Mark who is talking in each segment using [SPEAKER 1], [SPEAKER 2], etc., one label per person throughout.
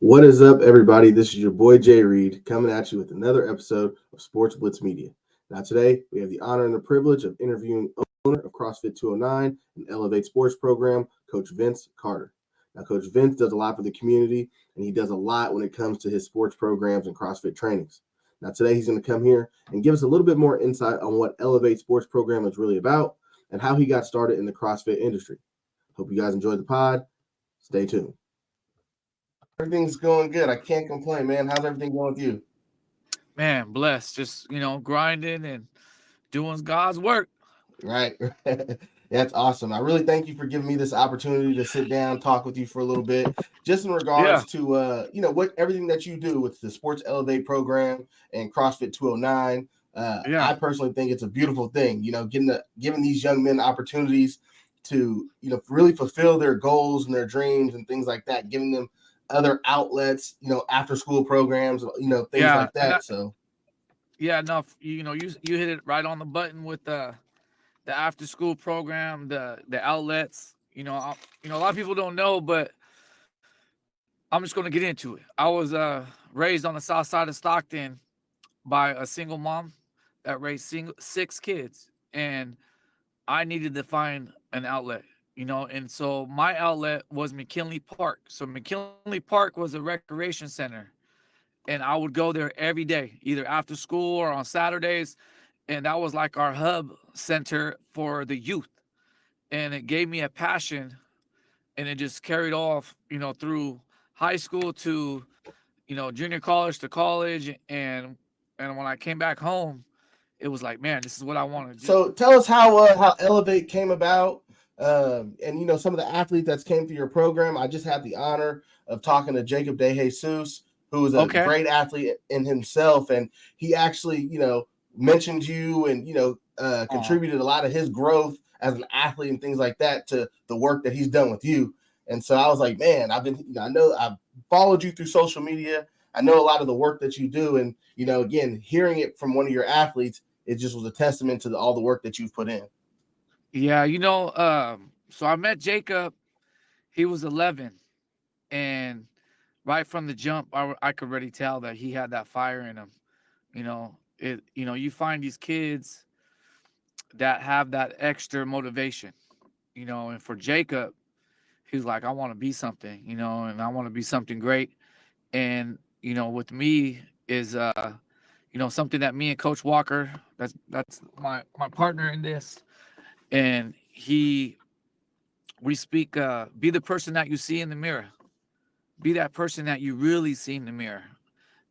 [SPEAKER 1] What is up, everybody? This is your boy Jay Reed coming at you with another episode of Sports Blitz Media. Now, today we have the honor and the privilege of interviewing owner of CrossFit 209 and Elevate Sports Program, Coach Vince Carter. Now, Coach Vince does a lot for the community, and he does a lot when it comes to his sports programs and CrossFit trainings. Now, today he's going to come here and give us a little bit more insight on what Elevate Sports Program is really about and how he got started in the CrossFit industry. Hope you guys enjoyed the pod. Stay tuned. Everything's going good. I can't complain, man. How's everything going with you?
[SPEAKER 2] Man, blessed. Just, grinding and doing God's work.
[SPEAKER 1] Right. That's awesome. I really thank you for giving me this opportunity to sit down, talk with you for a little bit, just in
[SPEAKER 2] Yeah.
[SPEAKER 1] regards to what everything that you do with the Sports Elevate program and CrossFit 209.
[SPEAKER 2] Yeah.
[SPEAKER 1] I personally think it's a beautiful thing, giving these young men opportunities to, really fulfill their goals and their dreams and things like that, giving them other outlets, after school programs, things
[SPEAKER 2] Yeah.
[SPEAKER 1] like
[SPEAKER 2] And
[SPEAKER 1] that. So
[SPEAKER 2] no, you hit it right on the button with the after school program, the outlets. A lot of people don't know, but I'm just going to get into it. I was raised on the south side of Stockton by a single mom that raised six kids, and I needed to find an outlet, and so my outlet was McKinley Park. So McKinley Park was a recreation center, and I would go there every day, either after school or on Saturdays, and that was like our hub center for the youth, and it gave me a passion, and it just carried off, through high school to, junior college to college, and when I came back home, it was like, man, this is what I want to do.
[SPEAKER 1] So tell us how Elevate came about, and some of the athletes that came through your program. I just had the honor of talking to Jacob De Jesus, who is a
[SPEAKER 2] Okay.
[SPEAKER 1] great athlete in himself, and he actually mentioned you and
[SPEAKER 2] Oh,
[SPEAKER 1] contributed a lot of his growth as an athlete and things like that to the work that he's done with you. And so I was like, man, I know I've followed you through social media. I know a lot of the work that you do, and again, hearing it from one of your athletes, it just was a testament to all the work that you've put in.
[SPEAKER 2] yeah. So I met Jacob. He was 11, and right from the jump, I could already tell that he had that fire in him. You find these kids that have that extra motivation, and for Jacob, he was like, I want to be something, and I want to be something great. And, with me is, something that me and Coach Walker, that's my partner in this, and we speak, be the person that you see in the mirror, be that person that you really see in the mirror,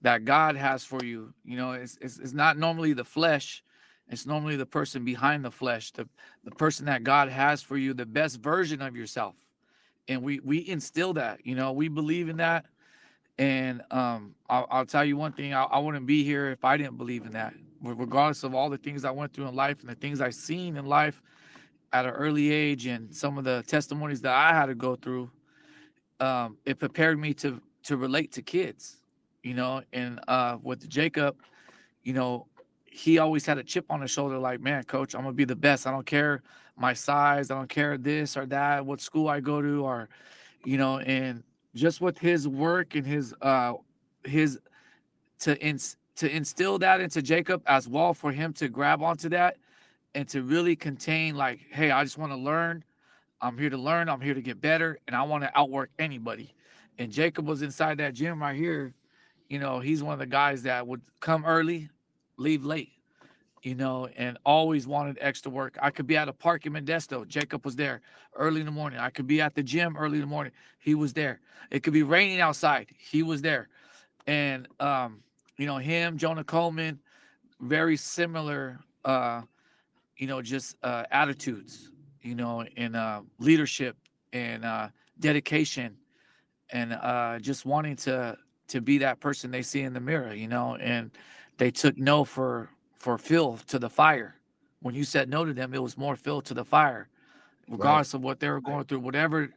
[SPEAKER 2] that God has for you. It's not normally the flesh. It's normally the person behind the flesh, the person that God has for you, the best version of yourself. And we instill that, we believe in that. And I'll tell you one thing, I wouldn't be here if I didn't believe in that. Regardless of all the things I went through in life and the things I've seen in life at an early age and some of the testimonies that I had to go through, it prepared me to relate to kids, and with Jacob, you know, he always had a chip on his shoulder, like, man, coach, I'm gonna be the best. I don't care my size, I don't care this or that, what school I go to, or and just with his work and his to instill that into Jacob as well, for him to grab onto that and to really contain, like, hey, I just want to learn. I'm here to learn. I'm here to get better, and I want to outwork anybody. And Jacob was inside that gym right here. He's one of the guys that would come early, leave late. And always wanted extra work. I could be at a park in Modesto. Jacob was there early in the morning. I could be at the gym early in the morning. He was there. It could be raining outside. He was there. And him, Jonah Coleman, very similar. Just attitudes. And leadership and dedication, and just wanting to be that person they see in the mirror. And they took no for fuel to the fire. When you said no to them, it was more fuel to the fire,
[SPEAKER 1] Right.
[SPEAKER 2] regardless of what they were going through. Whatever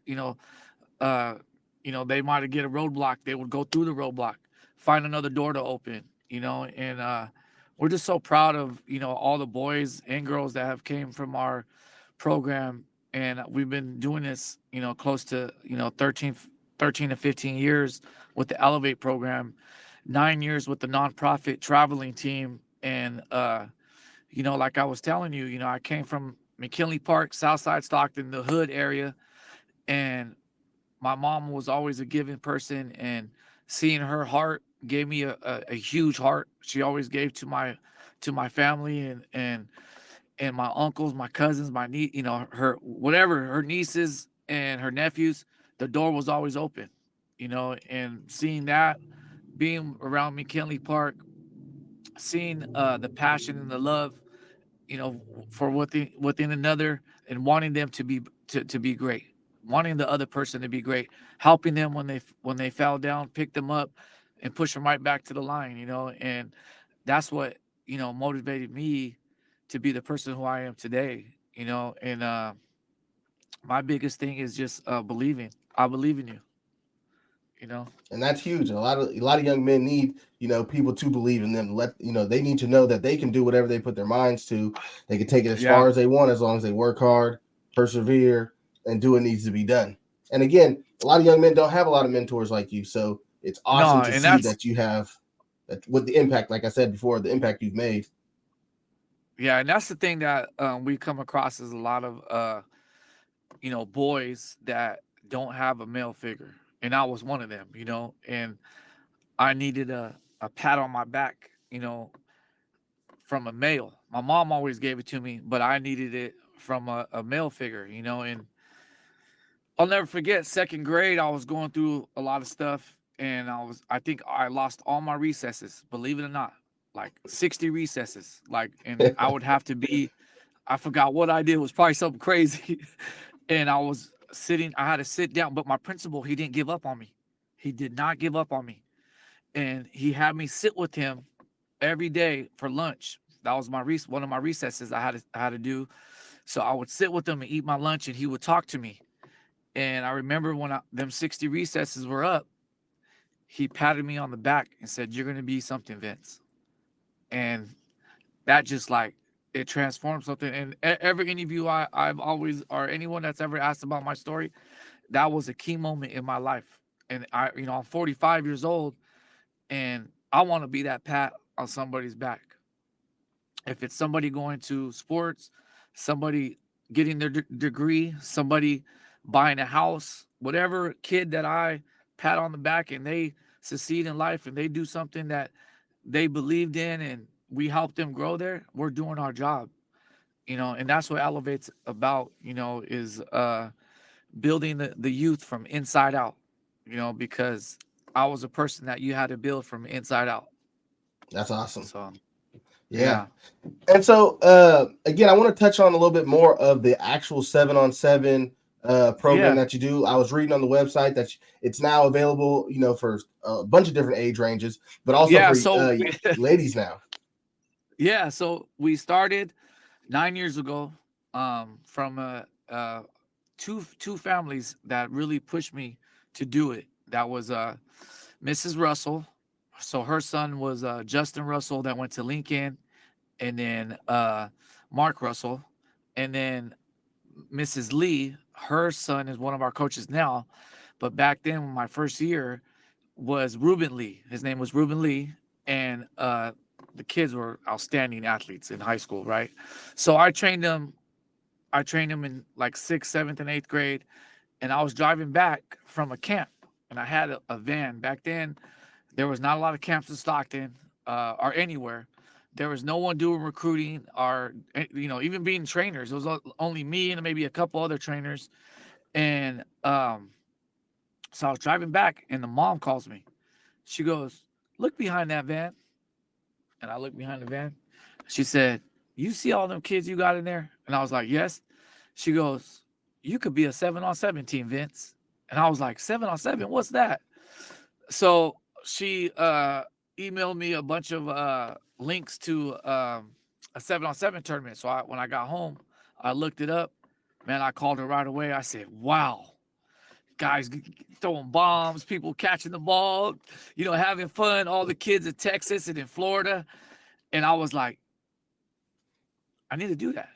[SPEAKER 2] uh, they might have get a roadblock, they would go through the roadblock, find another door to open. And we're just so proud of all the boys and girls that have came from our program, and we've been doing this close to 13 13 to 15 years with the Elevate program, 9 years with the nonprofit traveling team. And, like I was telling you, I came from McKinley Park, Southside Stockton, the hood area. And my mom was always a giving person. And seeing her heart gave me a huge heart. She always gave to my family and my uncles, my cousins, my niece, her whatever, her nieces and her nephews, the door was always open, and seeing that, being around McKinley Park, seeing the passion and the love, for within another, and wanting them to be great, wanting the other person to be great, helping them when they fell down, pick them up, and push them right back to the line, and that's what motivated me to be the person who I am today, and my biggest thing is just believing. I believe in you, you know.
[SPEAKER 1] And that's huge. And a lot of young men need, people to believe in them. They need to know that they can do whatever they put their minds to. They can take it as
[SPEAKER 2] Yeah.
[SPEAKER 1] far as they want, as long as they work hard, persevere, and do what needs to be done. And again, a lot of young men don't have a lot of mentors like you, so it's awesome
[SPEAKER 2] No,
[SPEAKER 1] to
[SPEAKER 2] and
[SPEAKER 1] see
[SPEAKER 2] that's
[SPEAKER 1] that you have that with the impact. Like I said before, the impact you've made.
[SPEAKER 2] yeah, and that's the thing that we come across is a lot of boys that don't have a male figure, and I was one of them, and I needed a pat on my back, from a male. My mom always gave it to me, but I needed it from a male figure, and I'll never forget second grade. I was going through a lot of stuff, and I think I lost all my recesses, believe it or not, like 60 recesses. Like, and I would have to be, I forgot what I did, it was probably something crazy. And I had to sit down, but my principal, he didn't give up on me. He did not give up on me. And he had me sit with him every day for lunch. That was one of my recesses I had to do. So I would sit with him and eat my lunch, and he would talk to me. And I remember when them 60 recesses were up, he patted me on the back and said, "You're gonna be something, Vince." And that just like it transformed something. And every interview I've always, or anyone that's ever asked about my story, that was a key moment in my life. And I'm 45 years old, and I want to be that pat on somebody's back. If it's somebody going to sports, somebody getting their degree, somebody buying a house, whatever kid that I pat on the back and they succeed in life and they do something that they believed in and we help them grow there, we're doing our job, and that's what Elevate's about, is building the youth from inside out, because I was a person that you had to build from inside out.
[SPEAKER 1] That's awesome.
[SPEAKER 2] So,
[SPEAKER 1] Yeah.
[SPEAKER 2] yeah.
[SPEAKER 1] And so, again, I want to touch on a little bit more of the actual 7-on-7 program
[SPEAKER 2] Yeah.
[SPEAKER 1] that you do. I was reading on the website that it's now available, for a bunch of different age ranges, but also
[SPEAKER 2] Yeah.
[SPEAKER 1] for
[SPEAKER 2] So,
[SPEAKER 1] ladies now.
[SPEAKER 2] yeah. So we started 9 years ago, from two families that really pushed me to do it. That was Mrs. Russell. So her son was Justin Russell that went to Lincoln, and then Mark Russell, and then Mrs. Lee. Her son is one of our coaches now, but back then, my first year was Ruben Lee. His name was Ruben Lee, and the kids were outstanding athletes in high school, right? So I trained them. I trained them in like sixth, seventh, and eighth grade, and I was driving back from a camp, and I had a van. Back then, there was not a lot of camps in Stockton or anywhere. There was no one doing recruiting or even being trainers. It was only me and maybe a couple other trainers. And so I was driving back, and the mom calls me. She goes, "Look behind that van." And I looked behind the van. She said, "You see all them kids you got in there?" And I was like, "Yes." She goes, "You could be a 7-on-7 team, Vince." And I was like, 7-on-7? What's that? So she emailed me a bunch of links to a 7-on-7 tournament. So when I got home, I looked it up. Man, I called her right away. I said, "Wow, guys throwing bombs, people catching the ball, having fun, all the kids in Texas and in Florida." And I was like, I need to do that.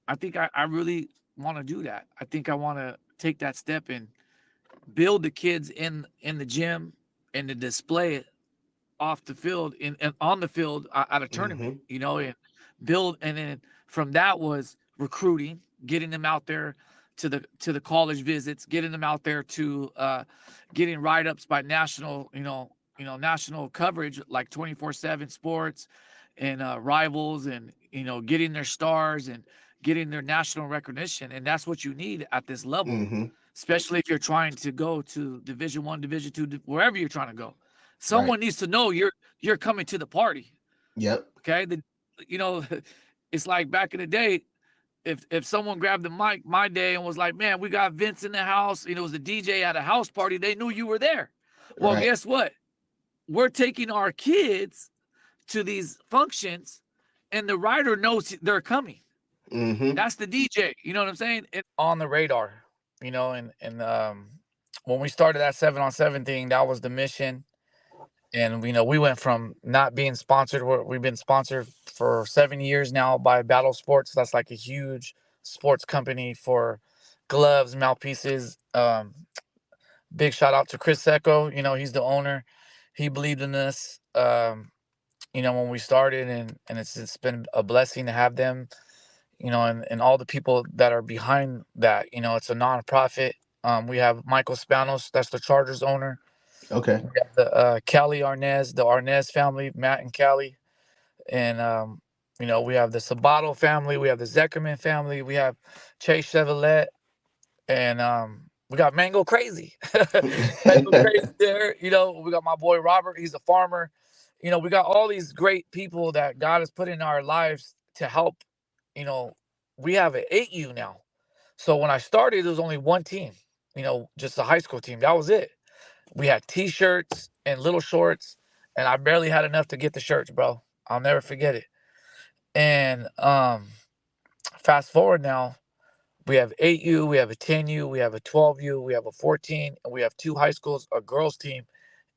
[SPEAKER 2] I think I really want to do that. I think I want to take that step and build the kids in the gym and to display it off the field and on the field at a tournament,
[SPEAKER 1] Mm-hmm.
[SPEAKER 2] and build. And then from that was recruiting, getting them out there to the college visits, getting them out there to getting write-ups by national, national coverage like 24/7 Sports and Rivals, and getting their stars and getting their national recognition. And that's what you need at this level,
[SPEAKER 1] Mm-hmm.
[SPEAKER 2] especially if you're trying to go to Division 1, Division 2, wherever you're trying to go.
[SPEAKER 1] Right.
[SPEAKER 2] Someone needs to know you're coming to the party.
[SPEAKER 1] Yep.
[SPEAKER 2] Okay. You know, it's like back in the day, if someone grabbed the mic my day and was like, "Man, we got Vince in the house," it was the DJ at a house party, they knew you were there. Well,
[SPEAKER 1] Right.
[SPEAKER 2] guess what? We're taking our kids to these functions, and the writer knows they're coming.
[SPEAKER 1] Mm-hmm.
[SPEAKER 2] That's the DJ. You know what I'm saying? It on the radar. And when we started that 7-on-7 thing, that was the mission. And we went from not being sponsored. We've been sponsored for 7 years now by Battle Sports. That's like a huge sports company for gloves, mouthpieces. Big shout out to Chris Secco. He's the owner. He believed in us. When we started, and it's been a blessing to have them. And all the people that are behind that. It's a nonprofit. We have Michael Spanos, that's the Chargers owner.
[SPEAKER 1] Okay.
[SPEAKER 2] We have the Callie Arnaz, the Arnaz family, Matt and Callie. And, we have the Sabato family. We have the Zeckerman family. We have Chase Chevrolet. And we got Mango Crazy. Mango Crazy there. We got my boy Robert. He's a farmer. We got all these great people that God has put in our lives to help. You know, we have an 8U now. So when I started, there was only one team, just a high school team. That was it. We had t-shirts and little shorts, and I barely had enough to get the shirts, bro. I'll never forget it. And fast forward now, we have 8U, we have a 10U, we have a 12U, we have a 14, and we have two high schools, a girls team,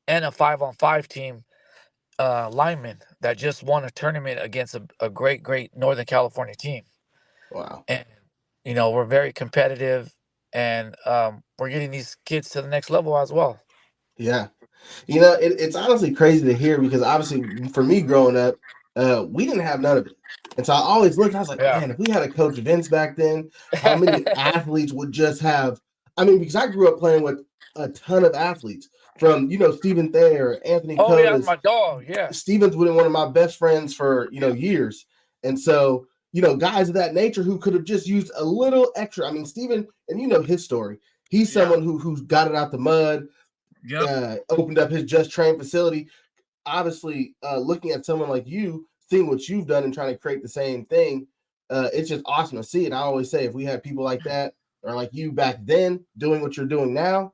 [SPEAKER 2] and a 5-on-5 team lineman that just won a tournament against a great Northern California team.
[SPEAKER 1] Wow.
[SPEAKER 2] And we're very competitive, and we're getting these kids to the next level as well.
[SPEAKER 1] Yeah. It's honestly crazy to hear because obviously for me growing up, we didn't have none of it. And so I always looked, I was like,
[SPEAKER 2] Yeah.
[SPEAKER 1] man, if we had a coach Vince back then, how many athletes would just have? I mean, because I grew up playing with a ton of athletes from, Stephen Thayer, Anthony
[SPEAKER 2] Oh yeah,
[SPEAKER 1] Cotas.
[SPEAKER 2] my dog. Yeah.
[SPEAKER 1] Stephen's been one of my best friends for, years. And so, guys of that nature who could have just used a little extra. I mean, Stephen, and his story. He's
[SPEAKER 2] Yeah.
[SPEAKER 1] someone who's got it out the mud,
[SPEAKER 2] Yep.
[SPEAKER 1] opened up his Just Train facility. Obviously, looking at someone like you, seeing what you've done and trying to create the same thing, it's just awesome to see. And I always say, if we had people like that or like you back then doing what you're doing now,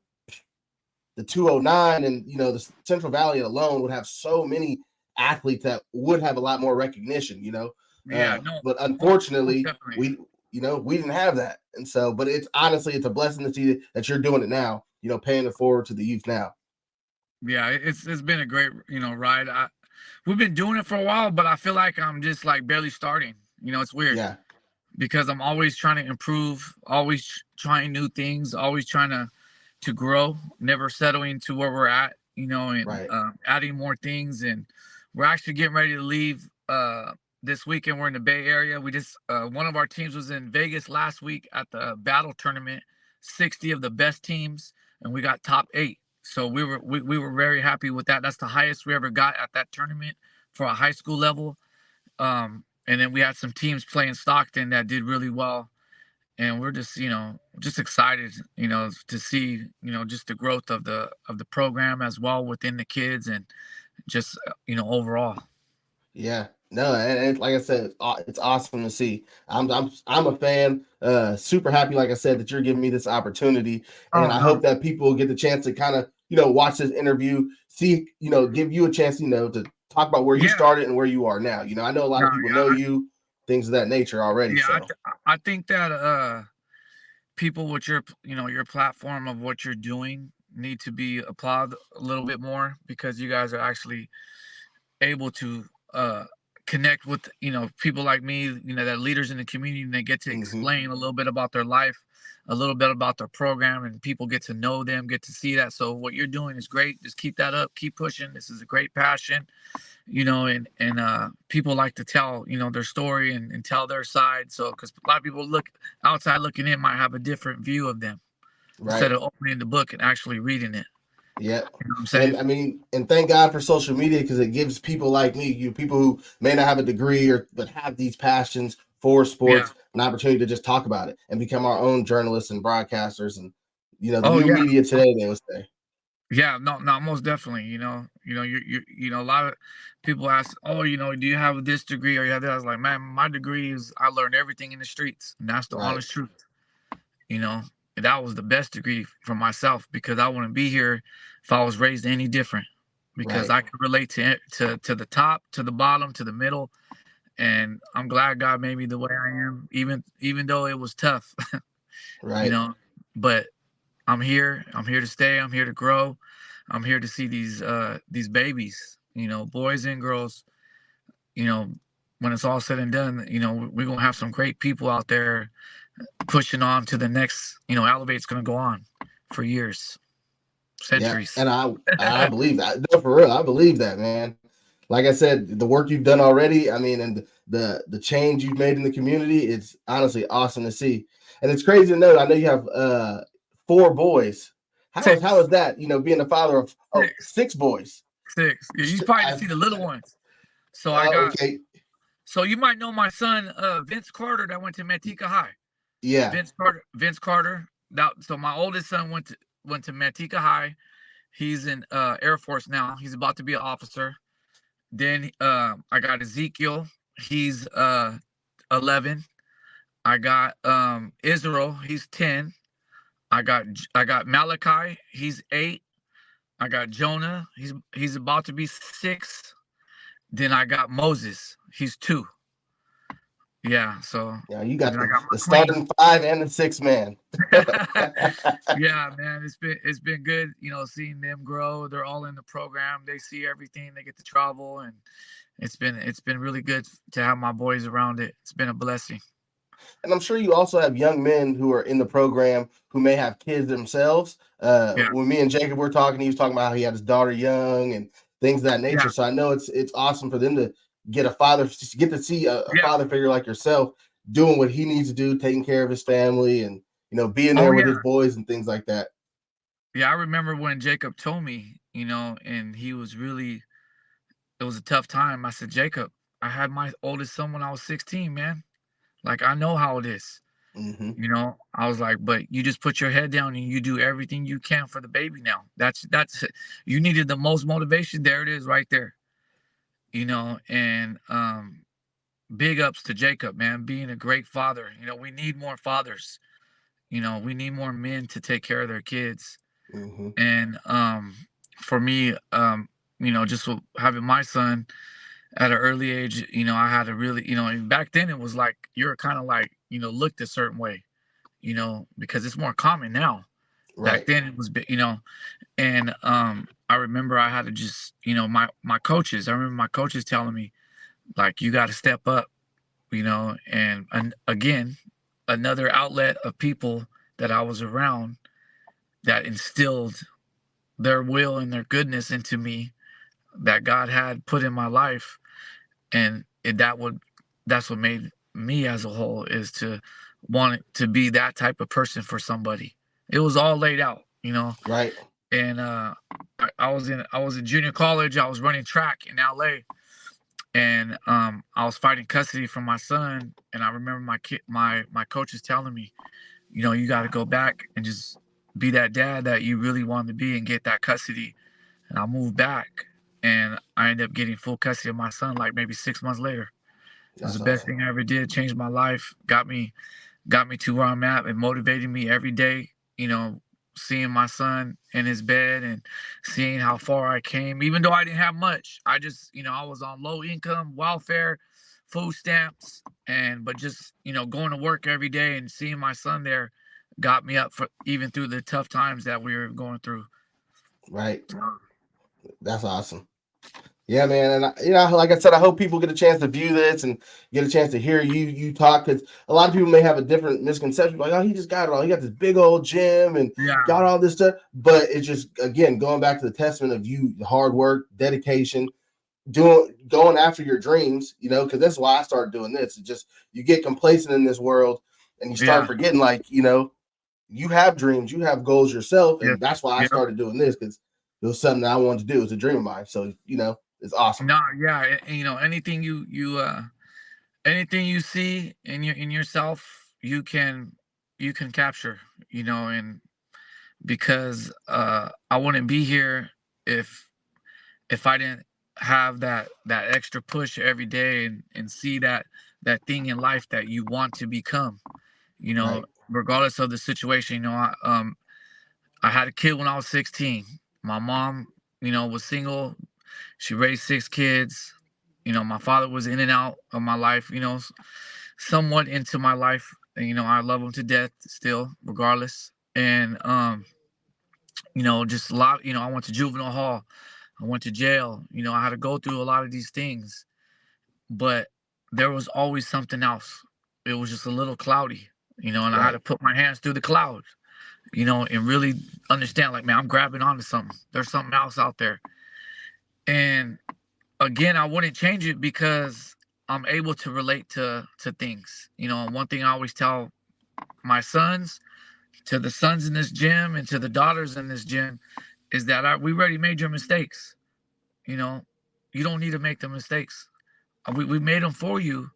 [SPEAKER 1] the 209 and the Central Valley alone would have so many athletes that would have a lot more recognition.
[SPEAKER 2] Yeah. No.
[SPEAKER 1] But
[SPEAKER 2] Most
[SPEAKER 1] unfortunately,
[SPEAKER 2] definitely.
[SPEAKER 1] we didn't have that, and so. But it's a blessing to see that you're doing it now. Paying it forward to the youth now.
[SPEAKER 2] Yeah, it's been a great ride. We've been doing it for a while, but I feel like I'm just like barely starting. It's weird
[SPEAKER 1] Yeah.
[SPEAKER 2] because I'm always trying to improve, always trying new things, always trying to grow, never settling to where we're at. And
[SPEAKER 1] Right.
[SPEAKER 2] adding more things. And we're actually getting ready to leave this weekend. We're in the Bay Area. We just one of our teams was in Vegas last week at the Battle Tournament, 60 of the best teams, and we got top 8. So we were very happy with that. That's the highest we ever got at that tournament for a high school level. And then we had some teams playing Stockton that did really well. And we're just excited, to see, just the growth of the program as well within the kids, and just overall.
[SPEAKER 1] Yeah, no, and like I said, it's awesome to see. I'm a fan. Super happy, like I said, that you're giving me this opportunity, and
[SPEAKER 2] Oh
[SPEAKER 1] I
[SPEAKER 2] no.
[SPEAKER 1] hope that people get the chance to kind of watch this interview, see give you a chance to talk about where you
[SPEAKER 2] Yeah.
[SPEAKER 1] started and where you are now. I know a lot
[SPEAKER 2] No,
[SPEAKER 1] of people know
[SPEAKER 2] yeah.
[SPEAKER 1] you, things of that nature already.
[SPEAKER 2] Yeah,
[SPEAKER 1] So
[SPEAKER 2] I think that people with your platform of what you're doing need to be applauded a little bit more, because you guys are actually able to connect with people like me, that leaders in the community, and they get to explain a little bit about their life, a little bit about their program, and people get to know them, get to see that. So what you're doing is great. Just keep that up, keep pushing. This is a great passion, and people like to tell their story and tell their side. So because a lot of people look outside looking in might have a different view of them instead of opening the book and actually reading it.
[SPEAKER 1] Yeah.
[SPEAKER 2] You know what I'm
[SPEAKER 1] And
[SPEAKER 2] saying?
[SPEAKER 1] I mean, and thank God for social media, because it gives people like me, people who may not have a degree but have these passions for
[SPEAKER 2] Yeah.
[SPEAKER 1] sports, an opportunity to just talk about it and become our own journalists and broadcasters, and the
[SPEAKER 2] Oh
[SPEAKER 1] new
[SPEAKER 2] yeah.
[SPEAKER 1] media today, they would say.
[SPEAKER 2] Yeah, no, most definitely. A lot of people ask, "Oh, do you have this degree or you have that?" I was like, "Man, my degree is I learned everything in the streets, and that's the
[SPEAKER 1] Right.
[SPEAKER 2] honest truth." You know, and that was the best degree for myself because I wouldn't be here if I was raised any different. Because
[SPEAKER 1] Right.
[SPEAKER 2] I could relate to the top, to the bottom, to the middle, and I'm glad God made me the way I am, even though it was tough. you
[SPEAKER 1] Right.
[SPEAKER 2] know, but I'm here. I'm here to stay. I'm here to grow. I'm here to see these babies, boys and girls. You know, when it's all said and done, we're gonna have some great people out there pushing on to the next. Elevate's gonna go on for years,
[SPEAKER 1] Yeah.
[SPEAKER 2] centuries.
[SPEAKER 1] And I believe that. No, for real, I believe that, man. Like I said, the work you've done already, I mean, and the change you've made in the community, it's honestly awesome to see. And it's crazy to know. I know you have 4 boys. How is
[SPEAKER 2] Six,
[SPEAKER 1] that? Being the father of
[SPEAKER 2] six,
[SPEAKER 1] 6 boys.
[SPEAKER 2] six. Yeah, you probably didn't see the little ones. So I got.
[SPEAKER 1] Okay.
[SPEAKER 2] So you might know my son, Vince Carter, that went to Manteca High.
[SPEAKER 1] Yeah.
[SPEAKER 2] Vince Carter. So my oldest son went to Manteca High. He's in Air Force now. He's about to be an officer. Then I got Ezekiel. He's 11. I got Israel. He's 10. I got Malachi. He's 8. I got Jonah. He's about to be 6. Then I got Moses. He's 2. Yeah. So
[SPEAKER 1] Yeah, you
[SPEAKER 2] and
[SPEAKER 1] got
[SPEAKER 2] then I got
[SPEAKER 1] the
[SPEAKER 2] McQueen.
[SPEAKER 1] starting 5 and the 6 man.
[SPEAKER 2] Yeah, man, it's been good, seeing them grow. They're all in the program. They see everything. They get to travel, and it's been really good to have my boys around it. It's been a blessing.
[SPEAKER 1] And I'm sure you also have young men who are in the program who may have kids themselves.
[SPEAKER 2] Yeah,
[SPEAKER 1] When me and Jacob were talking, he was talking about how he had his daughter young and things of that nature.
[SPEAKER 2] yeah,
[SPEAKER 1] So I know it's awesome for them to get to see a
[SPEAKER 2] yeah.
[SPEAKER 1] father figure like yourself doing what he needs to do, taking care of his family, and being
[SPEAKER 2] Oh
[SPEAKER 1] there with
[SPEAKER 2] yeah,
[SPEAKER 1] his boys and things like that.
[SPEAKER 2] yeah. I remember when Jacob told me, and he was really. It was a tough time. I said, Jacob, I had my oldest son when I was 16, man. Like I know how it is.
[SPEAKER 1] Mm-hmm.
[SPEAKER 2] I was like, but you just put your head down and you do everything you can for the baby now. That's you needed the most motivation. There it is right there. And big ups to Jacob, man, being a great father. We need more fathers. We need more men to take care of their kids.
[SPEAKER 1] Mm-hmm.
[SPEAKER 2] And for me, just having my son at an early age, I had to really, and back then it was like you're kind of like, looked a certain way, because it's more common now. Back
[SPEAKER 1] Right.
[SPEAKER 2] then it was, and I remember I had to just, my coaches. I remember my coaches telling me, like, you got to step up, and again, another outlet of people that I was around that instilled their will and their goodness into me that God had put in my life, and that's what made me as a whole is to want it to be that type of person for somebody. It was all laid out,
[SPEAKER 1] Right.
[SPEAKER 2] and I was in junior college. I was running track in LA, and I was fighting custody for my son. And I remember my coaches telling me, you got to go back and just be that dad that you really wanted to be and get that custody. And I moved back, and I ended up getting full custody of my son like maybe 6 months later. It was the
[SPEAKER 1] That's
[SPEAKER 2] best
[SPEAKER 1] awesome.
[SPEAKER 2] thing I ever did. Changed my life. Got me to where I'm at, and motivated me every day. Seeing my son in his bed and seeing how far I came, even though I didn't have much. I just, I was on low income, welfare, food stamps, but just, going to work every day and seeing my son there got me up for even through the tough times that we were going through.
[SPEAKER 1] Right. That's awesome. Yeah, man, and like I said, I hope people get a chance to view this and get a chance to hear you talk, because a lot of people may have a different misconception, like, oh, he just got it all. He got this big old gym and
[SPEAKER 2] Yeah,
[SPEAKER 1] got all this stuff, but it's just, again, going back to the testament of you, hard work, dedication, going after your dreams. Because that's why I started doing this. It's just, you get complacent in this world and you start
[SPEAKER 2] yeah,
[SPEAKER 1] forgetting, like, you have dreams, you have goals yourself,
[SPEAKER 2] yeah,
[SPEAKER 1] and that's why I
[SPEAKER 2] yeah.
[SPEAKER 1] started doing this, because it was something that I wanted to do. It's a dream of mine, so it's awesome.
[SPEAKER 2] No, yeah, you know, anything you see in yourself, you can capture, you know, and because I wouldn't be here if I didn't have that extra push every day and see that thing in life that you want to become, you know,
[SPEAKER 1] Right.
[SPEAKER 2] regardless of the situation. You know, I had a kid when I was 16. My mom, you know, was single. She raised 6 kids. You know, my father was in and out of my life, you know, somewhat into my life. And, you know, I love him to death still, regardless. And you know, just a lot, you know, I went to juvenile hall. I went to jail. You know, I had to go through a lot of these things, but there was always something else. It was just a little cloudy, you know, and I had to
[SPEAKER 1] Right.
[SPEAKER 2] put my hands through the clouds, you know, and really understand, like, man, I'm grabbing onto something. There's something else out there. And again, I wouldn't change it because I'm able to relate to things. You know, one thing I always tell my sons, to the sons in this gym and to the daughters in this gym, is that we already made your mistakes. You know, you don't need to make the mistakes. We made them for you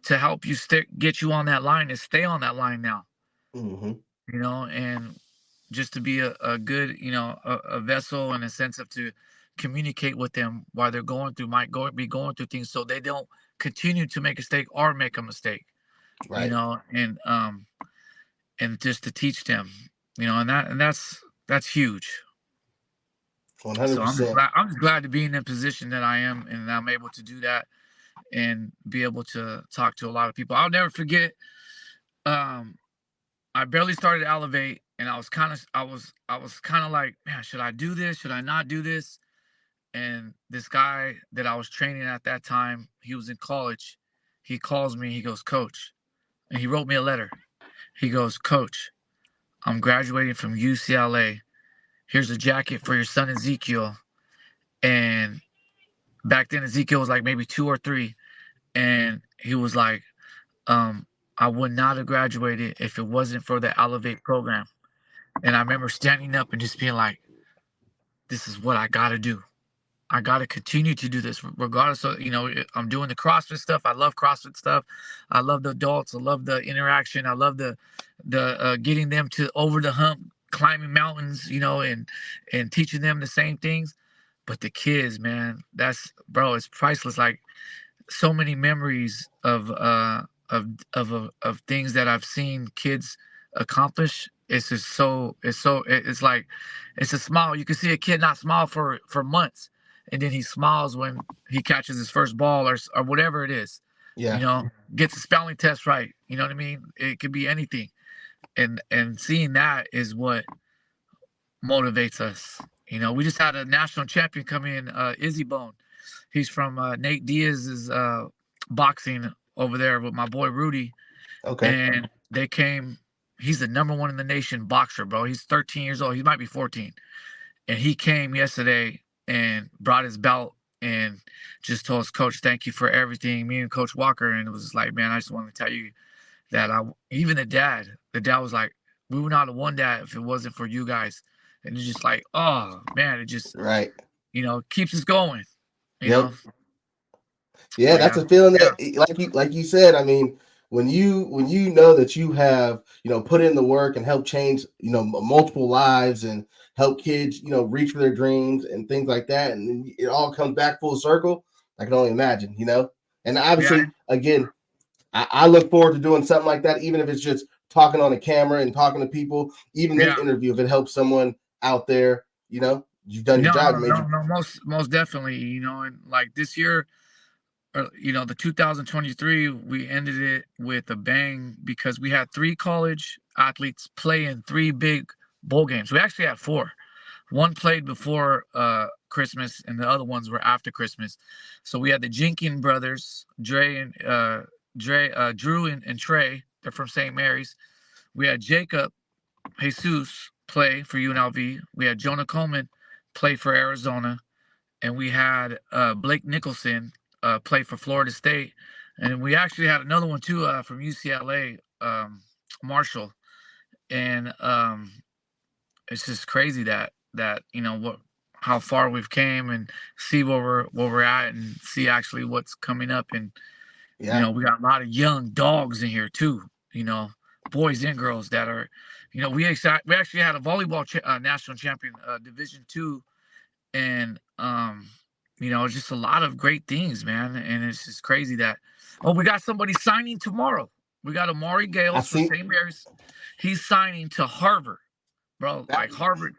[SPEAKER 2] to help you stick, get you on that line and stay on that line now.
[SPEAKER 1] Hmm.
[SPEAKER 2] You know, and just to be a good, you know, a vessel in a sense of to communicate with them while they're going through, be going through things, so they don't continue to make a mistake or make a mistake. You
[SPEAKER 1] Right.
[SPEAKER 2] know, and just to teach them, you know, that's huge.
[SPEAKER 1] One hundred
[SPEAKER 2] So
[SPEAKER 1] percent.
[SPEAKER 2] I'm just glad to be in the position that I am, and I'm able to do that and be able to talk to a lot of people. I'll never forget. Um, I barely started to elevate, and I was kind of like, man, should I do this? Should I not do this? And this guy that I was training at that time, he was in college. He calls me. He goes, Coach, and he wrote me a letter. He goes, Coach, I'm graduating from UCLA. Here's a jacket for your son Ezekiel. And back then Ezekiel was like maybe 2 or 3, and he was like, um, I would not have graduated if it wasn't for the Elevate program. And I remember standing up and just being like, this is what I gotta do. I gotta continue to do this, regardless of, you know, I'm doing the CrossFit stuff. I love CrossFit stuff. I love the adults. I love the interaction. I love the getting them to over the hump, climbing mountains, you know, and teaching them the same things. But the kids, man, that's, bro, it's priceless. Like, so many memories of things that I've seen kids accomplish. It's just it's like, it's a smile. You can see a kid not smile for months, and then he smiles when he catches his first ball or whatever it is. You
[SPEAKER 1] Yeah.
[SPEAKER 2] know, gets a spelling test right. You know what I mean? It could be anything, and seeing that is what motivates us. You know, we just had a national champion come in, Izzy Bone. He's from Nate Diaz's boxing over there with my boy Rudy,
[SPEAKER 1] Okay.
[SPEAKER 2] and they came. He's the #1 in the nation boxer, bro. He's 13 years old. He might be 14, and he came yesterday and brought his belt and just told us, Coach, thank you for everything. Me and Coach Walker, and it was just like, man, I just wanted to tell you that even the dad was like, we would not have won that if it wasn't for you guys. And it's just like, oh man, it just,
[SPEAKER 1] Right.
[SPEAKER 2] you know, keeps us going, you know.
[SPEAKER 1] Yep. Yeah,
[SPEAKER 2] But
[SPEAKER 1] that's
[SPEAKER 2] yeah,
[SPEAKER 1] a feeling
[SPEAKER 2] yeah,
[SPEAKER 1] that, like you said. I mean, when you know that you have, put in the work and help change, multiple lives, and help kids, reach for their dreams and things like that, and then it all comes back full circle. I can only imagine. And
[SPEAKER 2] yeah,
[SPEAKER 1] obviously, again, I look forward to doing something like that, even if it's just talking on a camera and talking to people. Even this
[SPEAKER 2] yeah.
[SPEAKER 1] interview, if it helps someone out there, you've done your
[SPEAKER 2] No,
[SPEAKER 1] job.
[SPEAKER 2] no,
[SPEAKER 1] You made
[SPEAKER 2] no,
[SPEAKER 1] you
[SPEAKER 2] no. Most definitely, you know, and like this year, you know, the 2023, we ended it with a bang because we had 3 college athletes play in 3 big bowl games. We actually had 4. One played before Christmas, and the other ones were after Christmas. So we had the Jenkins brothers, Drew and Trey. They're from St. Mary's. We had Jacob Jesus play for UNLV. We had Jonah Coleman play for Arizona, and we had Blake Nicholson play for Florida State, and we actually had another one too from UCLA, Marshall. And it's just crazy that what how far we've came and see where we're at and see actually what's coming up. And
[SPEAKER 1] Yeah.
[SPEAKER 2] we got a lot of young dogs in here too, boys and girls that are, we actually had a volleyball national champion, Division 2. And just a lot of great things, man. And it's just crazy that we got somebody signing tomorrow. We got Amari
[SPEAKER 1] I
[SPEAKER 2] Gales for
[SPEAKER 1] see.
[SPEAKER 2] St. Mary's. He's signing to Harvard, bro.
[SPEAKER 1] That,
[SPEAKER 2] Like Harvard.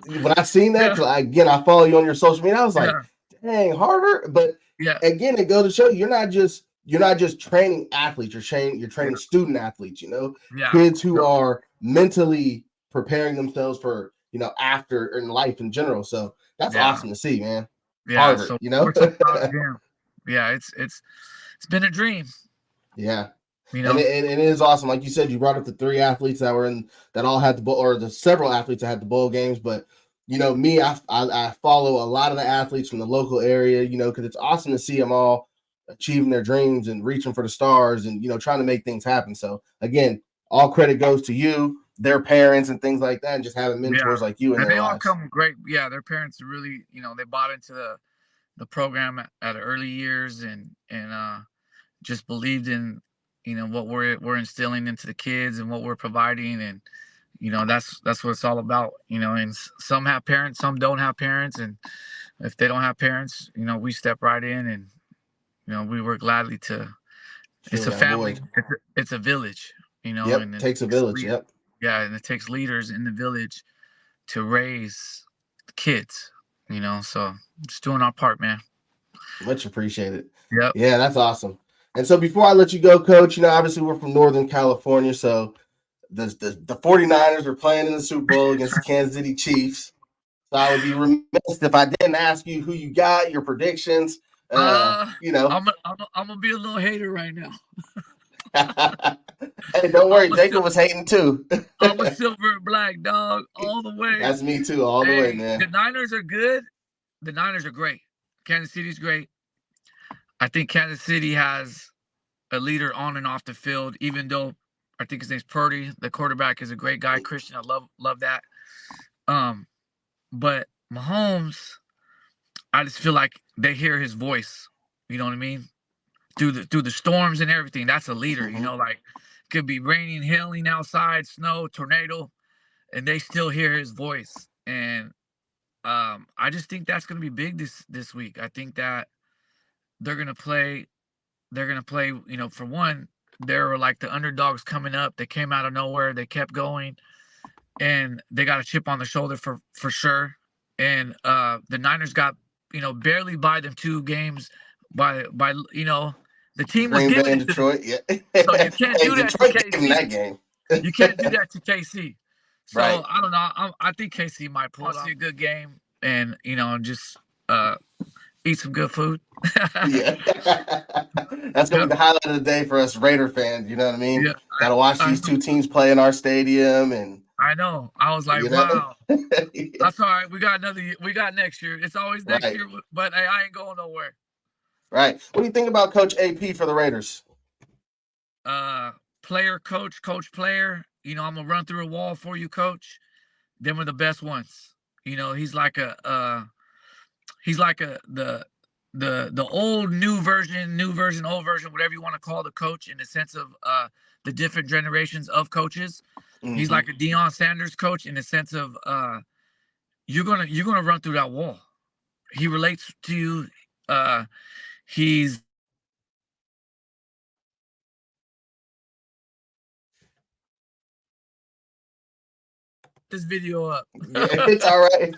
[SPEAKER 1] when I seen that,
[SPEAKER 2] Yeah,
[SPEAKER 1] because again, I follow you on your social media, I was like,
[SPEAKER 2] yeah,
[SPEAKER 1] dang, Harvard. But
[SPEAKER 2] yeah,
[SPEAKER 1] again, it goes to show you're not just training athletes, you're training student athletes,
[SPEAKER 2] yeah.
[SPEAKER 1] kids who
[SPEAKER 2] Yep,
[SPEAKER 1] are mentally preparing themselves for, after in life in general. So that's
[SPEAKER 2] yeah,
[SPEAKER 1] awesome to see, man.
[SPEAKER 2] yeah.
[SPEAKER 1] Harvard,
[SPEAKER 2] So we're so proud of him. Yeah, it's been a dream,
[SPEAKER 1] yeah.
[SPEAKER 2] you
[SPEAKER 1] And
[SPEAKER 2] know.
[SPEAKER 1] it is awesome. Like you said, you brought up the three athletes that all had the bowl, or the several athletes that had the bowl games. But me, I follow a lot of the athletes from the local area. Because it's awesome to see them all achieving their dreams and reaching for the stars and trying to make things happen. So again, all credit goes to you, their parents, and things like that, and just having
[SPEAKER 2] Yeah,
[SPEAKER 1] mentors like you in
[SPEAKER 2] and
[SPEAKER 1] their
[SPEAKER 2] they all
[SPEAKER 1] lives.
[SPEAKER 2] come great. Yeah, their parents really, they bought into the program at early years, and just believed in what we're instilling into the kids and what we're providing. And that's what it's all about. And some have parents, some don't have parents, and if they don't have parents, we step right in, and we work gladly to. It's
[SPEAKER 1] Fill
[SPEAKER 2] a
[SPEAKER 1] that
[SPEAKER 2] family.
[SPEAKER 1] void.
[SPEAKER 2] It's a village.
[SPEAKER 1] Yep,
[SPEAKER 2] And it
[SPEAKER 1] takes a
[SPEAKER 2] takes
[SPEAKER 1] village. Yep.
[SPEAKER 2] yeah, and it takes leaders in the village to raise kids. So just doing our part, man.
[SPEAKER 1] Much appreciated.
[SPEAKER 2] Yep.
[SPEAKER 1] Yeah, that's awesome. And so before I let you go, Coach, obviously we're from Northern California, so the 49ers are playing in the Super Bowl against the Kansas City Chiefs. So I would be remiss if I didn't ask you who you got, your predictions.
[SPEAKER 2] Uh,
[SPEAKER 1] You know.
[SPEAKER 2] I'm gonna be a little hater right now.
[SPEAKER 1] Hey, don't
[SPEAKER 2] I'm
[SPEAKER 1] worry,
[SPEAKER 2] a
[SPEAKER 1] Jacob was hating too.
[SPEAKER 2] I'm a silver and black dog all the way.
[SPEAKER 1] That's me too, all the way,
[SPEAKER 2] Hey,
[SPEAKER 1] man.
[SPEAKER 2] the Niners are good. The Niners are great. Kansas City's great. I think Kansas City has a leader on and off the field. Even though I think his name's Purdy, the quarterback is a great guy. Christian, I love that. But Mahomes, I just feel like they hear his voice. You know what I mean? Through the storms and everything. That's a leader.
[SPEAKER 1] Mm-hmm.
[SPEAKER 2] Like could be raining, hailing outside, snow, tornado, and they still hear his voice. And I just think that's gonna be big this week. I think that they're gonna play. They're gonna play. For one, they were like the underdogs coming up. They came out of nowhere. They kept going, and they got a chip on the shoulder for sure. And the Niners got barely by them 2 games by the team was
[SPEAKER 1] Green Bay
[SPEAKER 2] giving
[SPEAKER 1] and
[SPEAKER 2] it to them.
[SPEAKER 1] Detroit, yeah.
[SPEAKER 2] So you can't
[SPEAKER 1] Hey,
[SPEAKER 2] do that to
[SPEAKER 1] Detroit gave him that
[SPEAKER 2] KC.
[SPEAKER 1] game.
[SPEAKER 2] You can't do that to KC.
[SPEAKER 1] Right.
[SPEAKER 2] So I don't know. I think KC might pull it off. See a good game, and just eat some good food.
[SPEAKER 1] Yeah. That's gonna
[SPEAKER 2] Yep.
[SPEAKER 1] be the highlight of the day for us Raider fans, you know what I mean?
[SPEAKER 2] Yeah.
[SPEAKER 1] Gotta watch
[SPEAKER 2] I
[SPEAKER 1] these two teams play in our stadium and
[SPEAKER 2] I know. I was like,
[SPEAKER 1] you know.
[SPEAKER 2] wow. That's all right. We got another year. We got next year. It's always next
[SPEAKER 1] Right.
[SPEAKER 2] year, but hey, I ain't going nowhere.
[SPEAKER 1] Right. What do you think about Coach AP for the Raiders?
[SPEAKER 2] Player, coach, player. I'm gonna run through a wall for you, coach. Them are the best ones. He's like the old new version, old version, whatever you want to call the coach, in the sense of the different generations of coaches. He's
[SPEAKER 1] Mm-hmm.
[SPEAKER 2] like a Deion Sanders coach in the sense of you're gonna run through that wall. He relates to you. He's this video up.
[SPEAKER 1] Yeah, it's all right.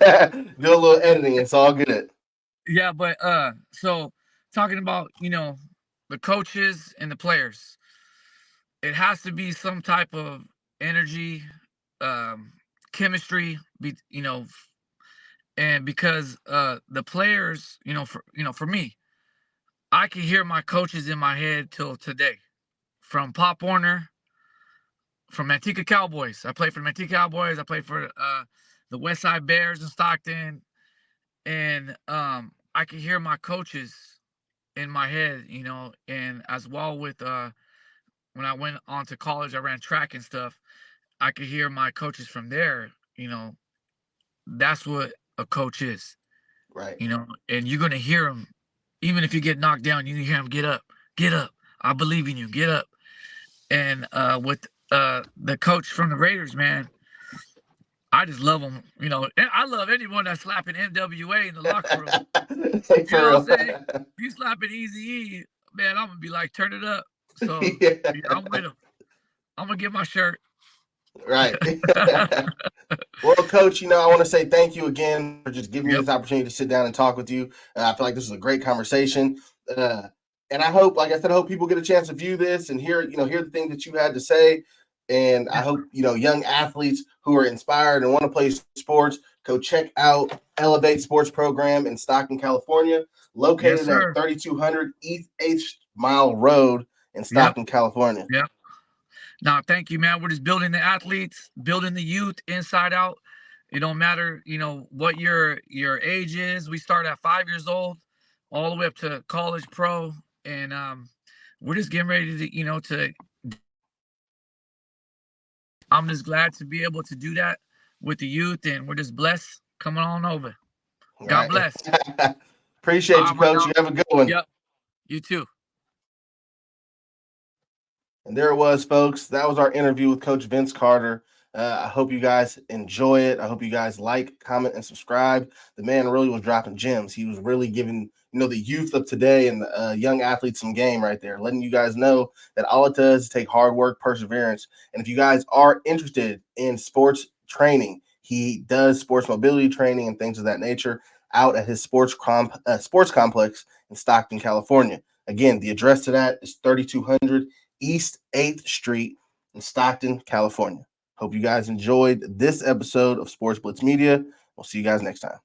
[SPEAKER 1] Do a little editing. It's all good.
[SPEAKER 2] Yeah, but so talking about the coaches and the players, it has to be some type of energy, chemistry. And because the players, for me, I can hear my coaches in my head till today. From Pop Warner, from Manteca Cowboys. I played for the Manteca Cowboys. I played for the West Side Bears in Stockton, and I can hear my coaches in my head, and as well with when I went on to college, I ran track and stuff. I could hear my coaches from there. That's what a coach is.
[SPEAKER 1] Right.
[SPEAKER 2] And you're gonna hear them, even if you get knocked down. You can hear them, get up. I believe in you. Get up. And with the coach from the Raiders, man, I just love him. And I love anyone that's slapping NWA in the locker room. You know
[SPEAKER 1] For
[SPEAKER 2] what I'm
[SPEAKER 1] real.
[SPEAKER 2] saying? You slapping Easy E, man, I'm gonna be like, turn it up. So yeah, I'm with him. I'm gonna get my shirt.
[SPEAKER 1] Right. Well, Coach, I want to say thank you again for just giving me
[SPEAKER 2] Yep.
[SPEAKER 1] this opportunity to sit down and talk with you. I feel like this is a great conversation. And I hope, like I said, I hope people get a chance to view this and hear the things that you had to say. And I hope, young athletes who are inspired and want to play sports, go check out Elevate Sports Program in Stockton, California,
[SPEAKER 2] Yes,
[SPEAKER 1] located at
[SPEAKER 2] sir.
[SPEAKER 1] 3200 East 8th Mile Road in
[SPEAKER 2] Yep.
[SPEAKER 1] Stockton, California.
[SPEAKER 2] Yep. Now, thank you, man. We're just building the athletes, building the youth inside out. It don't matter, what your age is. We start at 5 years old, all the way up to college pro, and we're just getting ready to, to. I'm just glad to be able to do that with the youth, and we're just blessed coming on over.
[SPEAKER 1] All
[SPEAKER 2] God
[SPEAKER 1] right.
[SPEAKER 2] bless.
[SPEAKER 1] Appreciate you,
[SPEAKER 2] My
[SPEAKER 1] Coach.
[SPEAKER 2] dog.
[SPEAKER 1] You have a good one.
[SPEAKER 2] Yep. You too.
[SPEAKER 1] And there it was, folks. That was our interview with Coach Vince Carter. I hope you guys enjoy it. I hope you guys like, comment, and subscribe. The man really was dropping gems. He was really giving, the youth of today and the young athletes some game right there, letting you guys know that all it does is take hard work, perseverance. And if you guys are interested in sports training, he does sports mobility training and things of that nature out at his sports complex in Stockton, California. Again, the address to that is 3200 East 8th Street in Stockton, California. Hope you guys enjoyed this episode of Sports Blitz Media. We'll see you guys next time.